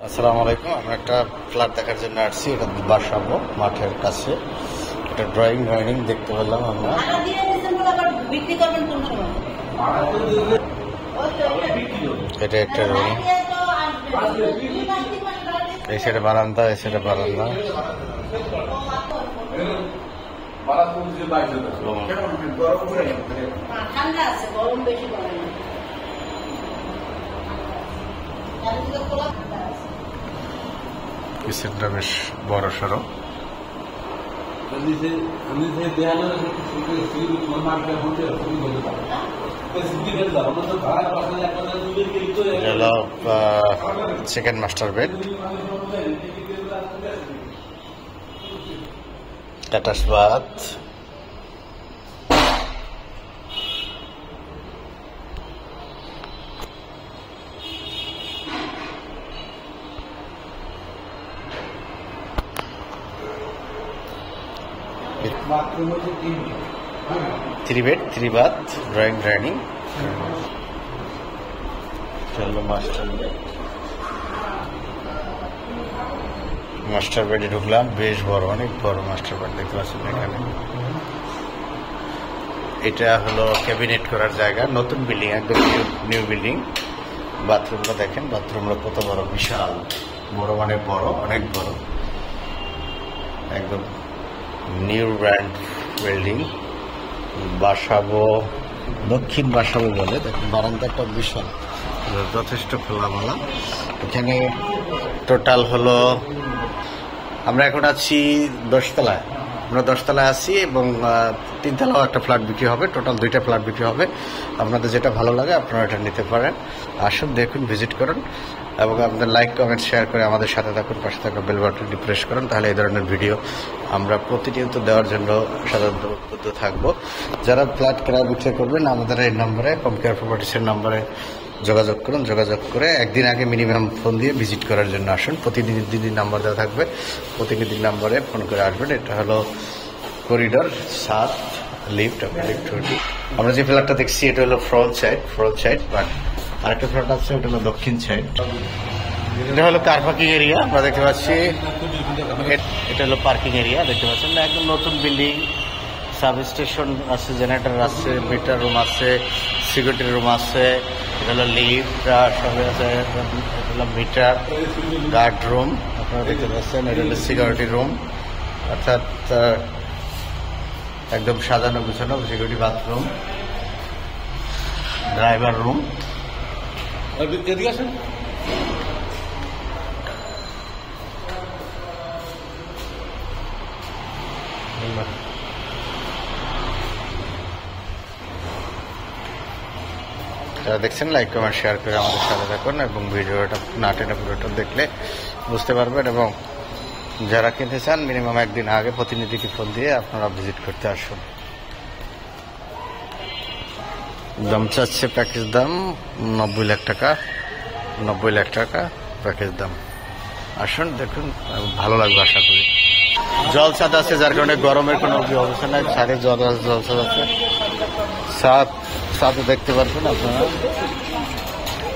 আসসালামু আলাইকুম। আমরা একটা ফ্ল্যাট দেখার জন্য আসছি। এটা বাসাবো মাঠের কাছে। এটা ড্রয়িং দেখতে পেলাম আমরা। এটা একটা রুম। এই সাইডে বারান্দা, এই সাইডে বারান্দা। কিচেনটা বেশ বড় সড়ো। Second master bed, attach bath, three bed, three bath, dining. Master বেডে ঢুকলাম। বেশ বড়, অনেক বড় মাস্টার বেড দেখতে পাচ্ছেন এখানে। এটা হলো ক্যাবিনেট করার জায়গা। নতুন বিল্ডিং, একদম নিউ বিল্ডিং। বাথরুমটা দেখেন, বাথরুমটা কত বড়, বিশাল বড়, মানে বড়, অনেক বড়, একদম নিউ ব্র্যান্ড বিল্ডিং। বাসাবো, দক্ষিণ বাসাবো বলে। দেখুন বারান্দাটা বিশাল, যথেষ্ট খোলামেলা। এখানে টোটাল হলো, আমরা এখন আছি 10 তলায়। আমরা 10 তলায় আছি এবং 3 তলাও একটা ফ্ল্যাট বিক্রি হবে। টোটাল 2টা ফ্ল্যাট বিক্রি হবে। আপনাদের যেটা ভালো লাগে আপনারা এটা নিতে পারেন। আসুন, দেখুন, ভিজিট করুন এবং আপনাদের লাইক, কমেন্ট, শেয়ার করে আমাদের সাথে থাকুন। পাশে থাকা বেল বাটনটি প্রেস করুন, তাহলে এই ধরনের ভিডিও আমরা প্রতিনিয়ত দেওয়ার জন্য সাধারণত উদ্বুদ্ধ থাকবো। যারা ফ্ল্যাট ক্রয় বিক্রয় করবেন আমাদের এই নম্বরে, কমকেয়ার প্রপার্টিসের নম্বরে যোগাযোগ করুন। যোগাযোগ করে একদিন আগে মিনিমাম ফোন দিয়ে ভিজিট করার জন্য আসুন। প্রতিনিধি নাম্বার দেওয়া থাকবে, প্রতিনিধি নাম্বারে ফোন করে আসবেন। এটা হলো করিডোর 7, লিফট। আপনার লিফট হচ্ছে, আমরা যে ফ্ল্যাটটা দেখছি এটা হলো ফ্রন্ট সাইড, বাট আরেকটা ফ্ল্যাট আছে ওটা হলো দক্ষিণ সাইড। এটা হলো কার পার্কিং এরিয়া, আমরা দেখতে পাচ্ছি। এটা হলো পার্কিং এরিয়া, দেখতে পাচ্ছেন। একদম নতুন বিল্ডিং, সাব স্টেশন আছে, জেনারেটর আছে, মিটার রুম আছে, সিকিউরিটি রুম আছে। এটা হলো লিফট, সঙ্গে আছে হলো মিটার, গার্ড রুম আপনারা দেখতে পাচ্ছেন। এটা হলো সিকিউরিটি রুম, অর্থাৎ একদম সাজানো গুছানো সিকিউরিটি বাথরুম, ড্রাইভার রুম। এদিকে আসেন। যারা দেখছেন লাইক, কমেন্ট, শেয়ার করে আমাদের সাথে থাকুন এবং ভিডিওটা না টেনে পুরোটা দেখলে বুঝতে পারবেন। এবং যারা কিনতে চান মিনিমাম একদিন আগে প্রতিনিধিকে ফোন দিয়ে আপনারা ভিজিট করতে আসুন। দাম চাচ্ছে, প্যাকেজ দাম 90 লাখ টাকা, 90 লাখ টাকা প্যাকেজ দাম। আসুন, দেখুন, ভালো লাগবে আশা করি। জলছাদ আছে, যার কারণে গরমের কোনো অবস্থা নাই। ছাদে জলছাদ আছে, ছাদে দেখতে পারবেন আপনারা।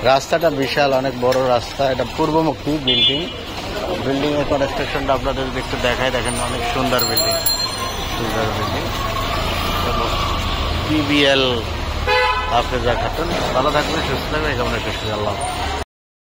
রাস্তাটা বিশাল, অনেক বড় রাস্তা। এটা পূর্বমুখী বিল্ডিং এর কনস্ট্রাকশনটা আপনাদের যদি একটু দেখায়, দেখেন অনেক সুন্দর বিল্ডিং। PBL হাফেজা খাতুন। ভালো থাকবেন, সুস্থ থাকবেন, এই কামনা শেষ করি। আল্লাহ।